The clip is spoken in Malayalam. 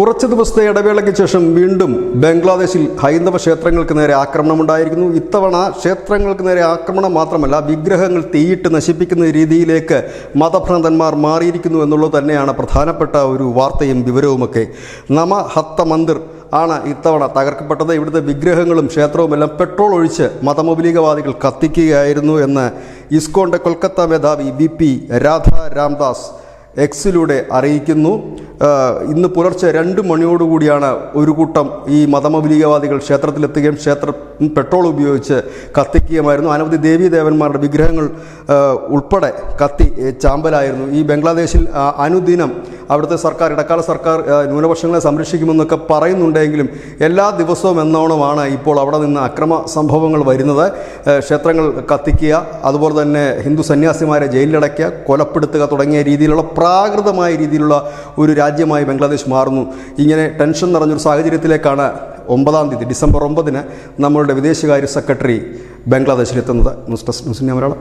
കുറച്ച് ദിവസത്തെ ഇടവേളയ്ക്ക് ശേഷം വീണ്ടും ബംഗ്ലാദേശിൽ ഹൈന്ദവ ക്ഷേത്രങ്ങൾക്ക് നേരെ ആക്രമണമുണ്ടായിരിക്കുന്നു. ഇത്തവണ ക്ഷേത്രങ്ങൾക്ക് നേരെ ആക്രമണം മാത്രമല്ല, വിഗ്രഹങ്ങൾ തീയിട്ട് നശിപ്പിക്കുന്ന രീതിയിലേക്ക് മതഭ്രാന്തന്മാർ മാറിയിരിക്കുന്നു എന്നുള്ളത് തന്നെയാണ് പ്രധാനപ്പെട്ട ഒരു വാർത്തയും വിവരവുമൊക്കെ. നമഹത്ത മന്ദിർ ആണ് ഇത്തവണ തകർക്കപ്പെട്ടത്. ഇവിടുത്തെ വിഗ്രഹങ്ങളും ക്ഷേത്രവുമെല്ലാം പെട്രോൾ ഒഴിച്ച് മതമൗലികവാദികൾ കത്തിക്കുകയായിരുന്നു എന്ന് ഇസ്കോണിൻ്റെ കൊൽക്കത്ത മേധാവി BP രാധാ രാംദാസ് എക്സിലൂടെ അറിയിക്കുന്നു. ഇന്ന് പുലർച്ചെ 2 മണിയോടുകൂടിയാണ് ഒരു കൂട്ടം ഈ മതമൗലികവാദികൾ ക്ഷേത്രത്തിലെത്തുകയും ക്ഷേത്രം പെട്രോൾ ഉപയോഗിച്ച് കത്തിക്കുകയുമായിരുന്നു. അനവധി ദേവീദേവന്മാരുടെ വിഗ്രഹങ്ങൾ ഉൾപ്പെടെ കത്തി ചാമ്പലായിരുന്നു. ഈ ബംഗ്ലാദേശിൽ അനുദിനം അവിടുത്തെ സർക്കാർ, ഇടക്കാല സർക്കാർ ന്യൂനപക്ഷങ്ങളെ സംരക്ഷിക്കുമെന്നൊക്കെ പറയുന്നുണ്ടെങ്കിലും എല്ലാ ദിവസവും എന്നോണമാണ് ഇപ്പോൾ അവിടെ നിന്ന് അക്രമ സംഭവങ്ങൾ വരുന്നത്. ക്ഷേത്രങ്ങൾ കത്തിക്കുക, അതുപോലെ തന്നെ ഹിന്ദു സന്യാസിമാരെ ജയിലിലടയ്ക്കുക, കൊലപ്പെടുത്തുക തുടങ്ങിയ രീതിയിലുള്ള പ്രാകൃതമായ രീതിയിലുള്ള ഒരു രാജ്യമായി ബംഗ്ലാദേശ് മാറുന്നു. ഇങ്ങനെ ടെൻഷൻ നിറഞ്ഞൊരു സാഹചര്യത്തിലേക്കാണ് 9-ാം തീയതി ഡിസംബർ 9-ന് നമ്മളുടെ വിദേശകാര്യ സെക്രട്ടറി ബംഗ്ലാദേശിലെത്തുന്നത്. News desk news India Malayalam.